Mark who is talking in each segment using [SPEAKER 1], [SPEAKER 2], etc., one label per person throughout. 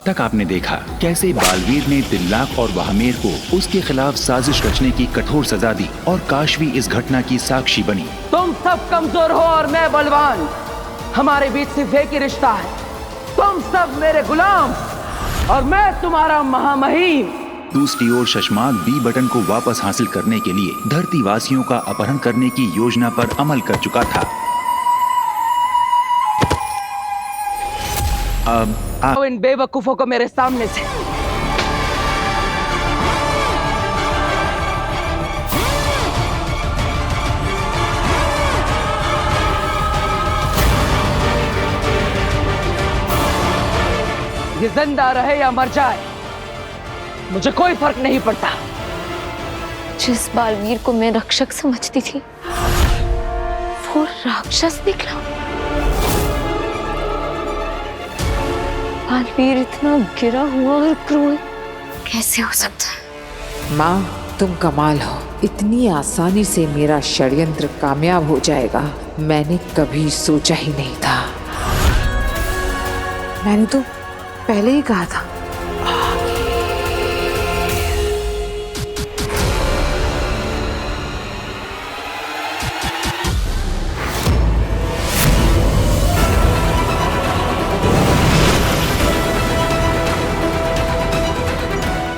[SPEAKER 1] तक आपने देखा कैसे बालवीर ने तिल्लाक और वाहमेर को उसके खिलाफ साजिश रचने की कठोर सजा दी और काशवी इस घटना की साक्षी बनी।
[SPEAKER 2] तुम सब कमजोर हो और मैं बलवान। हमारे बीच सिर्फ एक ही रिश्ता है, तुम सब मेरे गुलाम और मैं तुम्हारा महामहिम।
[SPEAKER 1] दूसरी ओर शशमाक बी बटन को वापस हासिल करने के लिए धरती वासियों का अपहरण करने की योजना पर अमल कर चुका था। अब आप
[SPEAKER 2] इन बेवकूफों को मेरे सामने से। ये जिंदा रहे या मर जाए मुझे कोई फर्क नहीं पड़ता।
[SPEAKER 3] जिस बालवीर को मैं रक्षक समझती थी वो राक्षस निकला। बालवीर इतना गिरा हुआ और क्रूर कैसे हो सकता है?
[SPEAKER 4] माँ, तुम कमाल हो। इतनी आसानी से मेरा षड्यंत्र कामयाब हो जाएगा मैंने कभी सोचा ही नहीं था। मैंने तो पहले ही कहा था।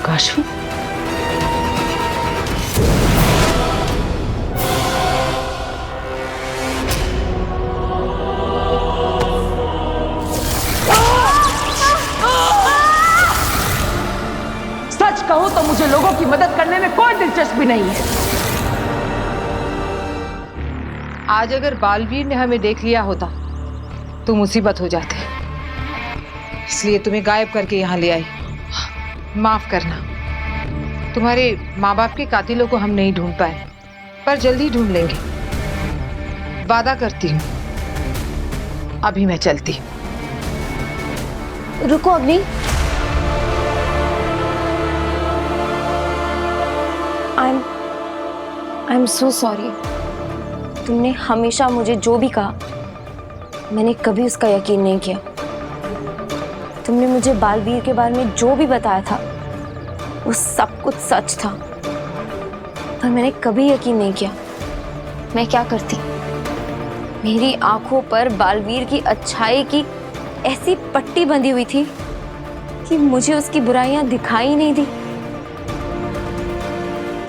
[SPEAKER 2] काशवी, सच कहूं तो मुझे लोगों की मदद करने में कोई दिलचस्पी नहीं है।
[SPEAKER 4] आज अगर बालवीर ने हमें देख लिया होता तो मुसीबत हो जाती, इसलिए तुम्हें गायब करके यहाँ ले आई। माफ करना, तुम्हारे माँ बाप के कातिलों को हम नहीं ढूंढ पाए, पर जल्दी ढूंढ लेंगे। वादा करती हूँ। अभी मैं चलती हूँ।
[SPEAKER 3] रुको अग्नि। I'm so sorry। तुमने हमेशा मुझे जो भी कहा मैंने कभी उसका यकीन नहीं किया। तुमने मुझे बालवीर के बारे में जो भी बताया था वो सब कुछ सच था, पर मैंने कभी यकीन नहीं किया। मैं क्या करती? मेरी आंखों पर बालवीर की अच्छाई की ऐसी पट्टी बंधी हुई थी कि मुझे उसकी बुराइयां दिखाई नहीं दी,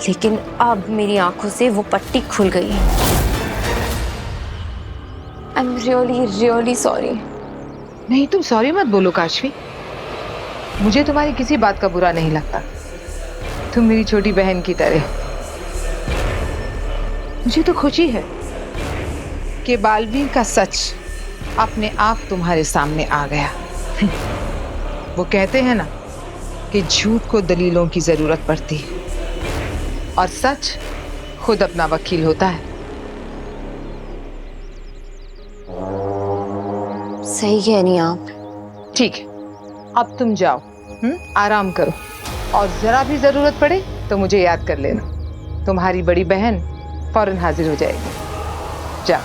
[SPEAKER 3] लेकिन अब मेरी आंखों से वो पट्टी खुल गई है। I'm really sorry।
[SPEAKER 4] नहीं, तुम सॉरी मत बोलो काशवी। मुझे तुम्हारी किसी बात का बुरा नहीं लगता। तुम मेरी छोटी बहन की तरह। मुझे तो खुशी है कि बालवीर का सच अपने आप तुम्हारे सामने आ गया। वो कहते हैं ना कि झूठ को दलीलों की जरूरत पड़ती है और सच खुद अपना वकील होता है।
[SPEAKER 3] सही कह रही हैं आप।
[SPEAKER 4] ठीक है, अब तुम जाओ, आराम करो और जरा भी जरूरत पड़े तो मुझे याद कर लेना। तुम्हारी बड़ी बहन फौरन हाजिर हो जाएगी। जाओ।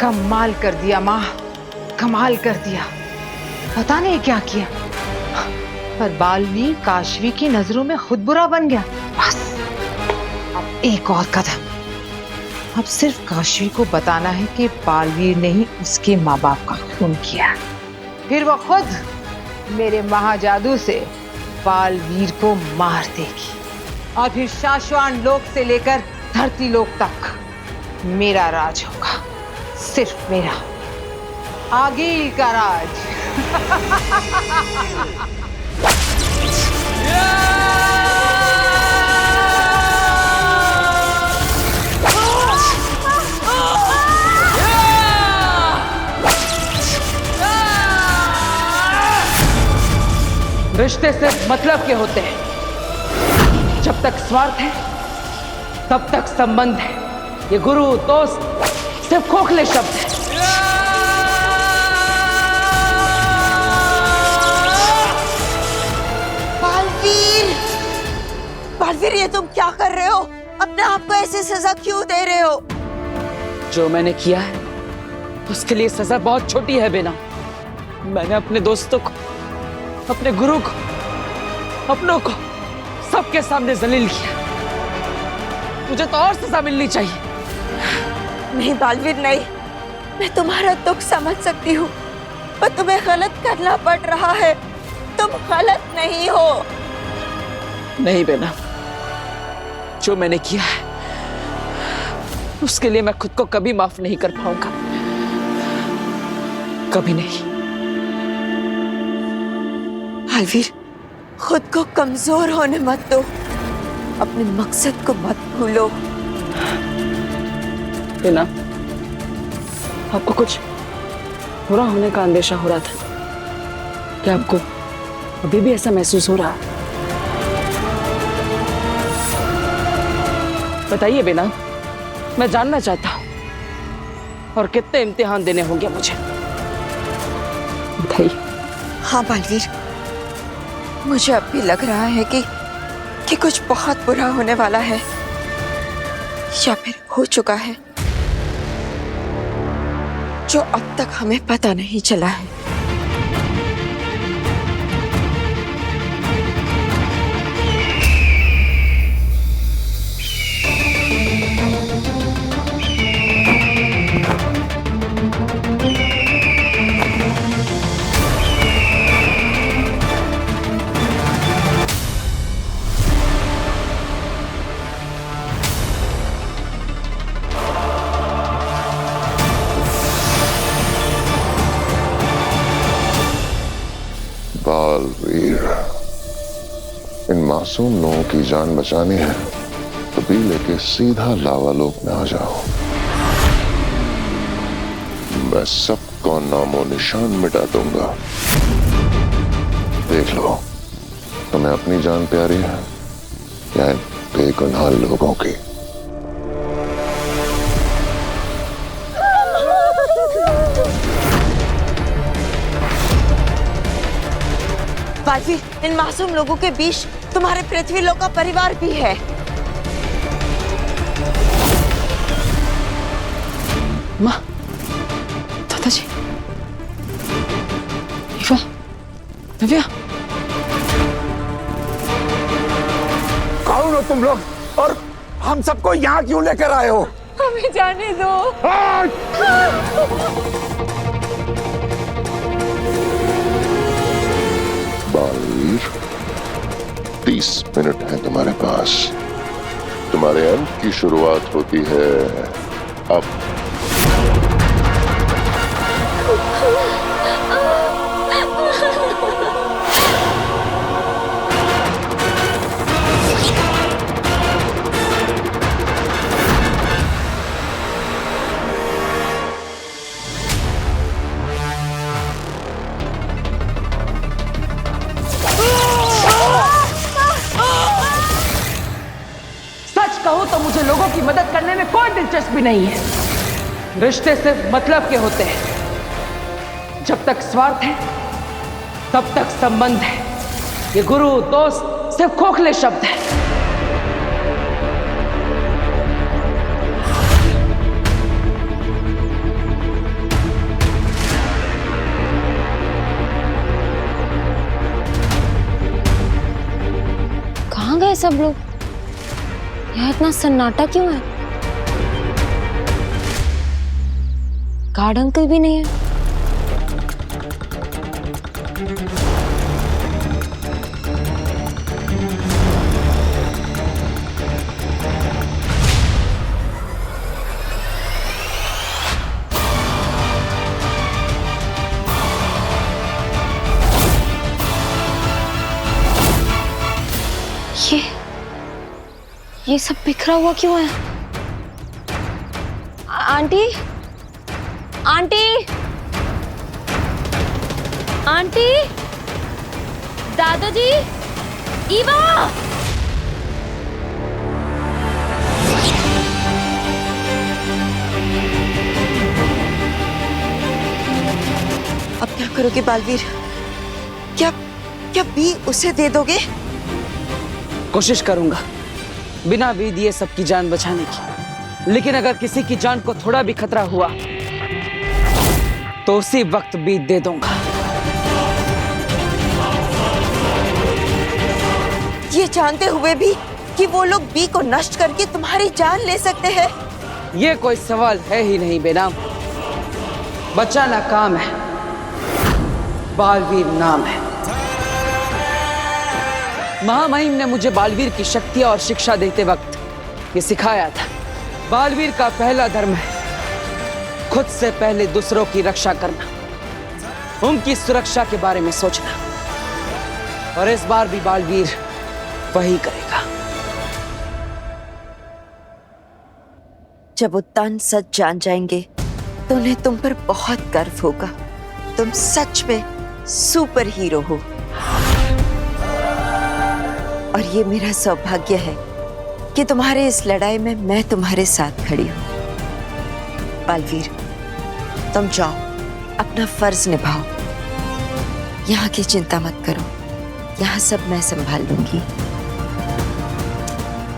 [SPEAKER 4] कमाल कर दिया माँ, कमाल कर दिया। पता नहीं क्या किया, पर बालवीर काशवी की नजरों में खुद बुरा बन गया। बस अब एक और कदम। अब सिर्फ काशवी को बताना है कि बालवीर ने ही उसके माँ बाप का खून किया, फिर वो खुद मेरे महाजादू से बालवीर को मार देगी और फिर शाश्वान लोक से लेकर धरती लोक तक मेरा राज होगा, सिर्फ मेरा, आगे का राज।
[SPEAKER 2] रिश्ते सिर्फ मतलब के होते हैं। जब तक स्वार्थ है तब तक संबंध है। ये गुरु दोस्त सिर्फ खोखले शब्द हैं।
[SPEAKER 5] बालवीर, ये तुम क्या कर रहे हो? अपने आप को ऐसी सजा क्यों दे रहे हो?
[SPEAKER 2] जो मैंने किया है उसके लिए सजा बहुत छोटी है बेना। मैंने अपने दोस्तों को, अपने गुरु को, अपनों को सबके सामने जलील किया। मुझे तो और सजा मिलनी चाहिए।
[SPEAKER 5] नहीं बालवीर नहीं, मैं तुम्हारा दुख समझ सकती हूँ, पर तुम्हें गलत करना पड़ रहा है। तुम गलत नहीं हो।
[SPEAKER 2] नहीं बेना, जो मैंने किया है उसके लिए मैं खुद को कभी माफ नहीं कर पाऊंगा, कभी नहीं।
[SPEAKER 5] बालवीर, खुद को कमजोर होने मत दो, अपने मकसद को मत भूलो।
[SPEAKER 2] बेना, आपको कुछ बुरा होने का अंदेशा हो रहा था क्या? आपको अभी भी ऐसा महसूस हो रहा है? बताइए बेना, मैं जानना चाहता हूं। और कितने इम्तिहान देने होंगे मुझे, बताइए।
[SPEAKER 5] हाँ बालवीर, मुझे अब भी लग रहा है कि कुछ बहुत बुरा होने वाला है, या फिर हो चुका है, जो अब तक हमें पता नहीं चला है।
[SPEAKER 6] बालवीर, इन मासूम लोगों की जान बचानी है तो भी लेके सीधा लावा लोक में आ जाओ। मैं सबको नामो निशान मिटा दूंगा। देख लो, तुम्हें अपनी जान प्यारी है या बेगुनाह लोगों की।
[SPEAKER 5] बालवीर, इन मासूम लोगों के बीच तुम्हारे पृथ्वी लोक का परिवार भी है।
[SPEAKER 2] माँ, दादाजी, ईवा, नव्या,
[SPEAKER 7] कौन हो तुम लोग और हम सबको यहाँ क्यों लेकर आए हो?
[SPEAKER 5] हमें जाने दो।
[SPEAKER 6] बालवीर, 30 मिनट है तुम्हारे पास। तुम्हारे अंत की शुरुआत होती है अब।
[SPEAKER 2] सच कहूं तो मुझे लोगों की मदद करने में कोई दिलचस्पी नहीं है। रिश्ते सिर्फ मतलब के होते हैं। जब तक स्वार्थ है तब तक संबंध है। ये गुरु दोस्त सिर्फ खोखले शब्द है।
[SPEAKER 3] कहाँ गए सब लोग? यहाँ इतना सन्नाटा क्यों है? गार्ड अंकल भी नहीं है। ये सब बिखरा हुआ क्यों है? आंटी, आंटी, आंटी, दादाजी, ईवा।
[SPEAKER 5] अब क्या करोगे बालवीर? क्या क्या बी उसे दे दोगे?
[SPEAKER 2] कोशिश करूंगा बिना भी दिए सबकी जान बचाने की। लेकिन अगर किसी की जान को थोड़ा भी खतरा हुआ तो उसी वक्त बीत दे दूंगा।
[SPEAKER 5] ये जानते हुए भी कि वो लोग बी को नष्ट करके तुम्हारी जान ले सकते हैं।
[SPEAKER 2] ये कोई सवाल है ही नहीं बेनाम। बचाना काम है, बालवीर नाम है। महामहिम ने मुझे बालवीर की शक्तियां और शिक्षा देते वक्त ये सिखाया था। बालवीर का पहला धर्म है खुद से पहले दूसरों की रक्षा करना, उनकी सुरक्षा के बारे में सोचना। और इस बार भी बालवीर वही करेगा।
[SPEAKER 5] जब उत्तान सच जान जाएंगे तो उन्हें तुम पर बहुत गर्व होगा। तुम सच में सुपर हीरो हो और ये मेरा सौभाग्य है कि तुम्हारे इस लड़ाई में मैं तुम्हारे साथ खड़ी हूं। बालवीर, तुम जाओ, अपना फर्ज निभाओ। यहाँ की चिंता मत करो, यहाँ सब मैं संभाल लूंगी।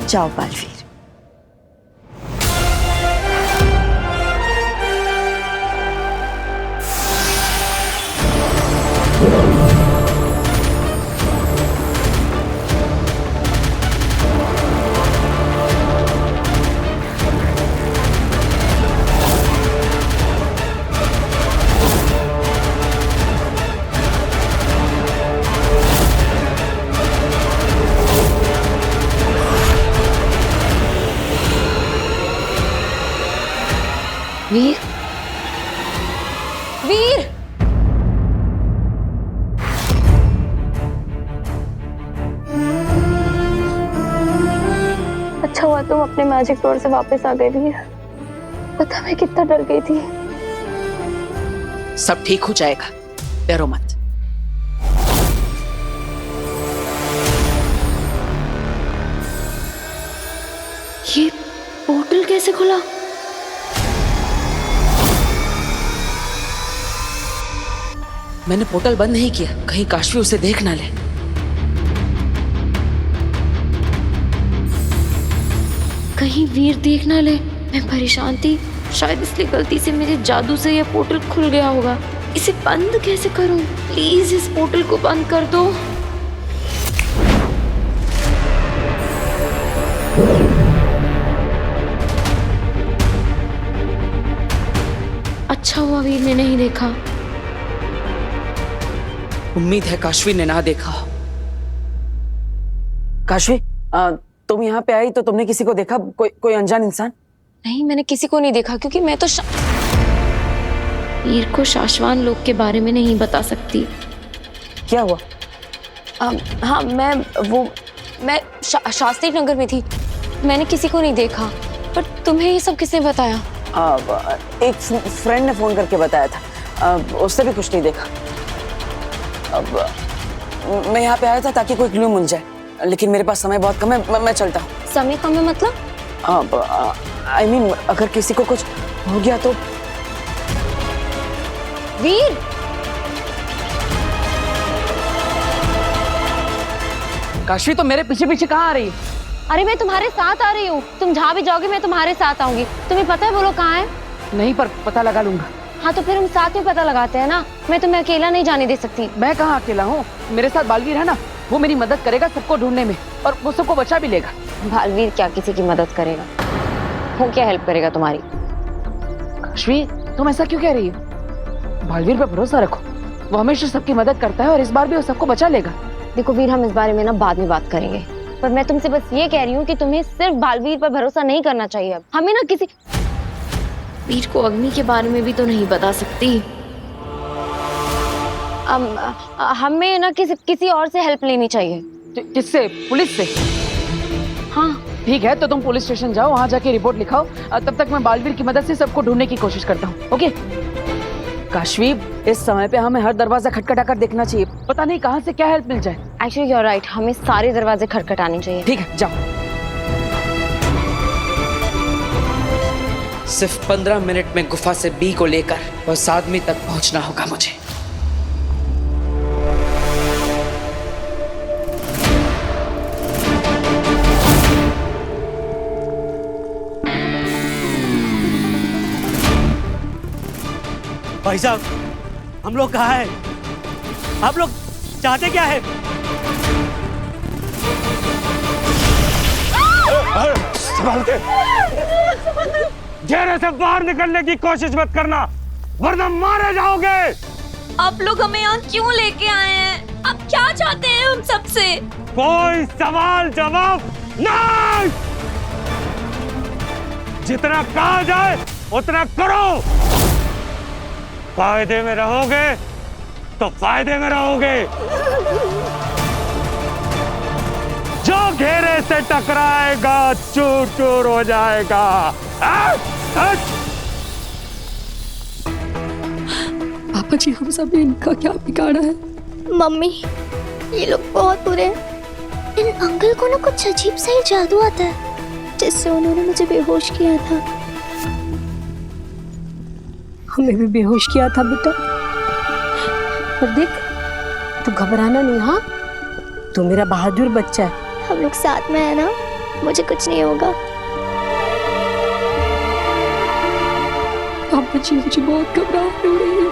[SPEAKER 5] जाओ बालवीर।
[SPEAKER 3] वीर, वीर, अच्छा हुआ तुम अपने मैजिक डोर से वापस आ गए वीर। पता मैं कितना डर गई थी।
[SPEAKER 2] सब ठीक हो जाएगा, डरो मत।
[SPEAKER 3] ये पोर्टल कैसे खुला?
[SPEAKER 2] मैंने पोर्टल बंद नहीं किया, कहीं काशवी उसे देख ना ले।
[SPEAKER 3] कहीं वीर देख ना ले। मैं परेशान थी, शायद इसलिए गलती से मेरे जादू से यह पोर्टल खुल गया होगा। इसे बंद कैसे करूं? प्लीज इस पोर्टल को बंद कर दो। अच्छा हुआ वीर ने नहीं देखा।
[SPEAKER 2] उम्मीद है काशवी ने ना देखा हो। काशवी, तुम यहाँ पे आई तो तुमने किसी को देखा? कोई अनजान इंसान?
[SPEAKER 3] नहीं, मैंने किसी को नहीं देखा क्योंकि मैं तो वीर को शाश्वान लोक के बारे में नहीं बता सकती।
[SPEAKER 2] क्या हुआ?
[SPEAKER 3] हाँ, मैं शास्त्री नगर में थी। मैंने किसी को नहीं देखा। पर तुम्हें ये सब किसने बताया?
[SPEAKER 2] एक फ्रेंड ने फोन करके बताया था। उससे भी कुछ नहीं देखा। अब मैं यहाँ पे आया था ताकि कोई क्लू मिल जाए, लेकिन मेरे पास समय बहुत कम है। मैं चलता हूँ।
[SPEAKER 3] समय कम है मतलब?
[SPEAKER 2] I mean, अगर किसी को कुछ हो गया तो।
[SPEAKER 3] वीर,
[SPEAKER 2] काशवी तो मेरे पीछे पीछे कहाँ आ रही है?
[SPEAKER 3] अरे मैं तुम्हारे साथ आ रही हूँ। तुम जहाँ भी जाओगे मैं तुम्हारे साथ आऊंगी। तुम्हें पता है वो लोग कहाँ है?
[SPEAKER 2] नहीं, पर पता लगा लूंगा।
[SPEAKER 3] हाँ तो फिर हम साथ में पता लगाते हैं ना। मैं तुम्हें अकेला नहीं जाने दे सकती।
[SPEAKER 2] मैं कहाँ अकेला हूँ? मेरे साथ बालवीर है ना, वो मेरी मदद करेगा सबको ढूंढने में, और वो सबको बचा भी लेगा।
[SPEAKER 3] बालवीर क्या किसी की मदद करेगा? वो क्या हेल्प करेगा तुम्हारी?
[SPEAKER 2] काशवी, तुम ऐसा क्यों कह रही हो? बालवीर पे भरोसा रखो, वो हमेशा सबकी मदद करता है और इस बार भी वो सबको बचा लेगा।
[SPEAKER 3] देखो वीर, हम इस बारे में ना बाद में बात करेंगे, पर मैं तुमसे बस ये कह रही हूँ कि तुम्हें सिर्फ बालवीर पर भरोसा नहीं करना चाहिए। अब हमें ना किसी वीर को अग्नि के बारे में भी तो नहीं बता सकती। हमें ना किसी और से हेल्प लेनी चाहिए।
[SPEAKER 2] किससे? पुलिस से?
[SPEAKER 3] हाँ
[SPEAKER 2] ठीक है, तो तुम पुलिस स्टेशन जाओ, वहाँ जाके रिपोर्ट लिखाओ। तब तक मैं बालवीर की मदद से सबको ढूंढने की कोशिश करता हूँ। ओके काशवी, इस समय पे हमें हर दरवाजा खटखटा कर देखना चाहिए, पता नहीं कहाँ से क्या हेल्प मिल जाए।
[SPEAKER 3] एक्चुअली यू आर राइट, हमें सारे दरवाजे खटखटाने चाहिए।
[SPEAKER 2] ठीक है, जाओ। सिर्फ 15 मिनट में गुफा से बी को लेकर उस आदमी तक पहुंचना होगा मुझे।
[SPEAKER 8] भाई साहब, हम लोग कहाँ हैं? आप लोग चाहते क्या है?
[SPEAKER 7] संभाल के। घेरे से बाहर निकलने की कोशिश मत करना, वरना मारे जाओगे।
[SPEAKER 3] आप लोग हमें यहाँ क्यों लेके आए हैं? आप क्या चाहते हैं हम सबसे?
[SPEAKER 7] कोई सवाल जवाब नहीं। जितना कहा जाए उतना करो। फायदे में रहोगे तो फायदे में रहोगे। जो घेरे से टकराएगा चूर चूर हो जाएगा।
[SPEAKER 9] पापा जी, हम सब ने इनका क्या बिगाड़ा है?
[SPEAKER 10] मम्मी, ये लोग बहुत बुरे हैं। इन अंकल को ना कुछ अजीब सा ही जादू आता है, जिससे उन्होंने मुझे बेहोश किया था।
[SPEAKER 9] हमें भी बेहोश किया था बेटा। पर देख, तू घबराना नहीं। हाँ, तू मेरा बहादुर बच्चा है।
[SPEAKER 10] हम लोग साथ में है ना, मुझे कुछ नहीं होगा।
[SPEAKER 9] पापा जी, मुझे बहुत घबराहट हो रही है।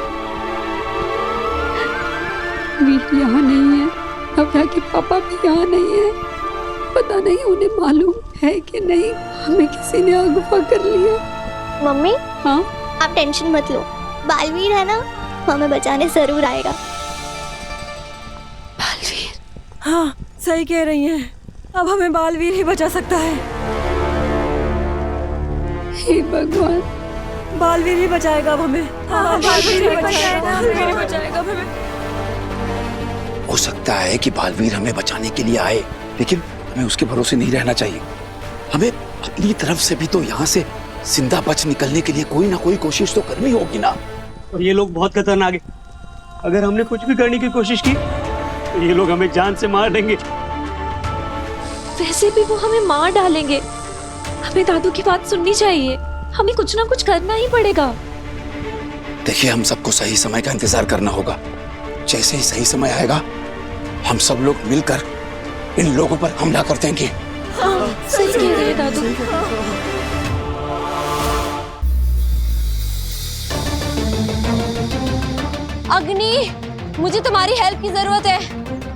[SPEAKER 9] वीर यहाँ नहीं है, अब यहाँ के पापा भी यहाँ नहीं है। पता नहीं उन्हें मालूम है कि नहीं, हमें किसी ने अगवा कर लिया।
[SPEAKER 10] मम्मी,
[SPEAKER 9] हाँ,
[SPEAKER 10] आप टेंशन मत लो, बालवीर है ना, हमें बचाने जरूर आएगा।
[SPEAKER 9] बालवीर? हाँ, सही कह रही हैं। अब हमें बालवीर ही बचा सकता है। हे भगवान, बालवीर ही बचाएगा अब हमें। हाँ, बालवीर ही बचाएगा अब हमें।
[SPEAKER 11] हो सकता है कि बालवीर हमें बचाने के लिए आए, लेकिन हमें उसके भरोसे नहीं रहना चाहिए। हमें अपनी तरफ से भी तो यहाँ से जिंदा बच निकलने के लिए कोई ना कोई कोशिश तो करनी होगी ना।
[SPEAKER 8] और ये लोग बहुत खतरनाक है। अगर हमने कुछ भी करने की कोशिश की तो ये लोग हमें जान से मार देंगे।
[SPEAKER 3] वैसे भी वो हमें मार डालेंगे। हमें दादू की बात सुननी चाहिए। हमें कुछ ना कुछ करना ही पड़ेगा।
[SPEAKER 11] देखिए, हम सबको सही समय का इंतजार करना होगा। जैसे ही सही समय आएगा, हम सब लोग मिलकर इन लोगों पर हमला कर देंगे।
[SPEAKER 3] हाँ, सही कह रहे हैं दादू। अग्नि, मुझे तुम्हारी हेल्प की जरूरत है।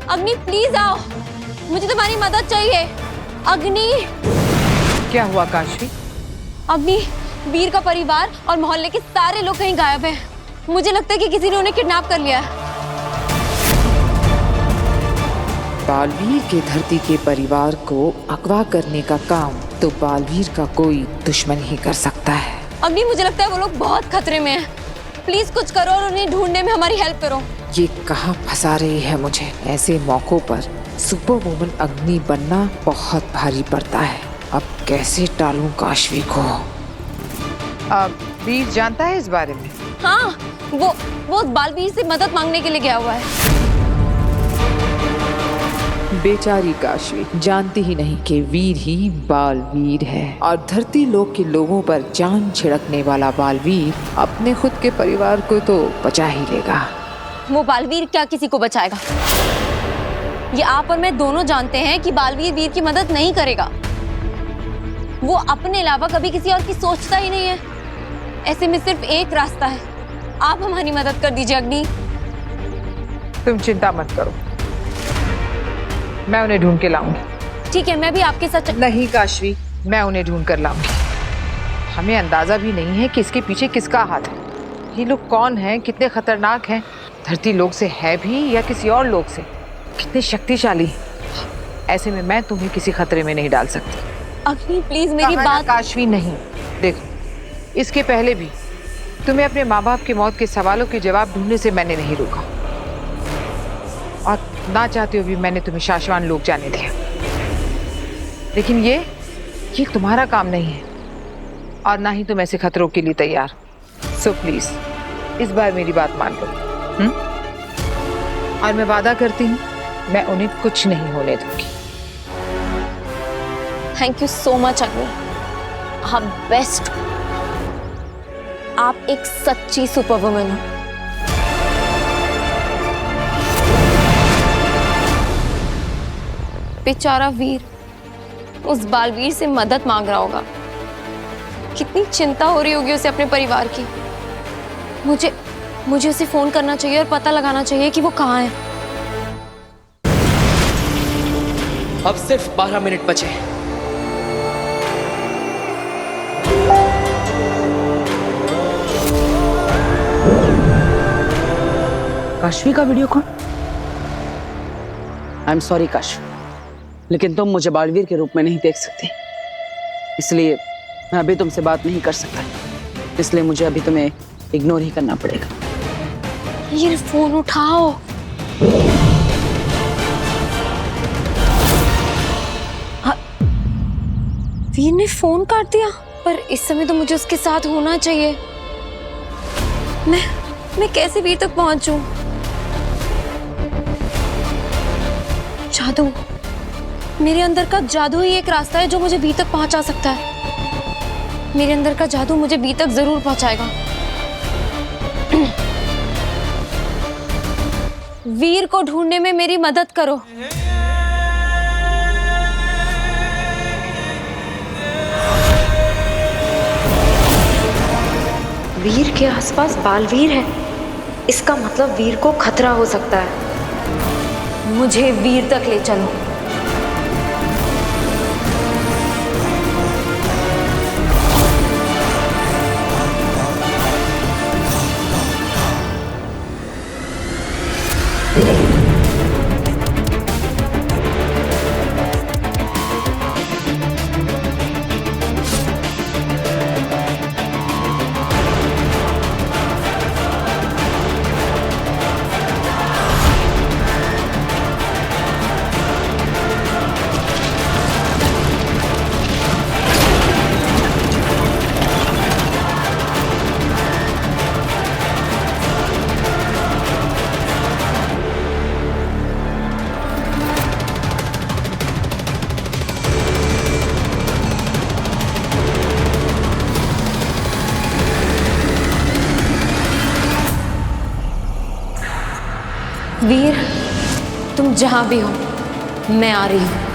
[SPEAKER 3] अग्नि, प्लीज आओ, मुझे तुम्हारी मदद चाहिए। अग्नि।
[SPEAKER 4] क्या हुआ काशी?
[SPEAKER 3] अग्नि, वीर का परिवार और मोहल्ले के सारे लोग कहीं गायब हैं। मुझे लगता है कि किसी ने उन्हें किडनैप कर लिया है।
[SPEAKER 12] बालवीर के धरती के परिवार को अगवा करने का काम तो बालवीर का कोई दुश्मन ही कर सकता है।
[SPEAKER 3] अग्नि, मुझे लगता है वो लोग बहुत खतरे में हैं। प्लीज कुछ करो और उन्हें ढूंढने में हमारी हेल्प करो।
[SPEAKER 12] ये कहाँ फंसा रही है मुझे। ऐसे मौकों पर सुपर वुमन अग्नि बनना बहुत भारी पड़ता है। अब कैसे टालूं काशवी को?
[SPEAKER 4] वीर जानता है इस बारे में?
[SPEAKER 3] हाँ, वो बालवीर से मदद मांगने के लिए गया हुआ है।
[SPEAKER 12] बेचारी काशवी जानती ही नहीं कि वीर ही बालवीर है, और धरती लोक के लोगों पर जान छिड़कने वाला बालवीर अपने खुद के परिवार को तो बचा ही लेगा।
[SPEAKER 3] वो बालवीर क्या किसी को बचाएगा? ये आप और मैं दोनों जानते हैं कि बालवीर वीर की मदद नहीं करेगा। वो अपने अलावा कभी किसी और की सोचता ही नहीं है। ऐसे में सिर्फ एक रास्ता है, आप हमारी मदद कर दीजिए अग्नि।
[SPEAKER 4] तुम चिंता मत करो, मैं उन्हें ढूंढ के लाऊंगी।
[SPEAKER 3] ठीक है, मैं भी आपके साथ
[SPEAKER 4] नहीं काशवी, मैं उन्हें ढूंढ कर लाऊंगी। हमें अंदाजा भी नहीं है कि इसके पीछे किसका हाथ है। ये लोग कौन हैं, कितने खतरनाक हैं, धरती लोक से है भी या किसी और लोक से, कितने शक्तिशाली हैं। ऐसे में मैं तुम्हें किसी खतरे में नहीं डाल सकती।
[SPEAKER 3] अग्नि, प्लीज मेरी बात।
[SPEAKER 4] काशवी नहीं, देखो, इसके पहले भी तुम्हें अपने माँ बाप की मौत के सवालों के जवाब ढूंढने से मैंने नहीं रोका, और ना चाहते हुए भी मैंने तुम्हें शाश्वान लोक जाने दिया। लेकिन ये तुम्हारा काम नहीं है, और ना ही तुम ऐसे खतरों के लिए तैयार। सो प्लीज इस बार मेरी बात मान लो। और मैं वादा करती हूँ, मैं उन्हें कुछ नहीं होने दूंगी।
[SPEAKER 3] थैंक यू सो मच अग्नि, आप बेस्ट। आप एक सच्ची सुपर वुमन हो। बेचारा वीर उस बालवीर से मदद मांग रहा होगा। कितनी चिंता हो रही होगी उसे अपने परिवार की। मुझे उसे फोन करना चाहिए और पता लगाना चाहिए कि वो कहाँ है।
[SPEAKER 2] अब सिर्फ 12 मिनट बचे। काशवी का video call? I am sorry Kashvi, लेकिन तुम मुझे बालवीर के रूप में नहीं देख सकती, इसलिए मैं अभी तुमसे बात नहीं कर सकता। इसलिए मुझे अभी तुम्हें इग्नोर ही करना पड़ेगा।
[SPEAKER 3] ये फोन उठाओ। वीर ने फोन काट दिया, पर इस समय तो मुझे उसके साथ होना चाहिए। मैं कैसे वीर तक पहुंचूं? जादू, मेरे अंदर का जादू ही एक रास्ता है जो मुझे वीर तक पहुंचा सकता है। मेरे अंदर का जादू मुझे वीर तक जरूर पहुंचाएगा। वीर को ढूंढने में मेरी मदद करो। वीर के आसपास बालवीर है, इसका मतलब वीर को खतरा हो सकता है। मुझे वीर तक ले चलो। वीर, तुम जहां भी हो, मैं आ रही हूं।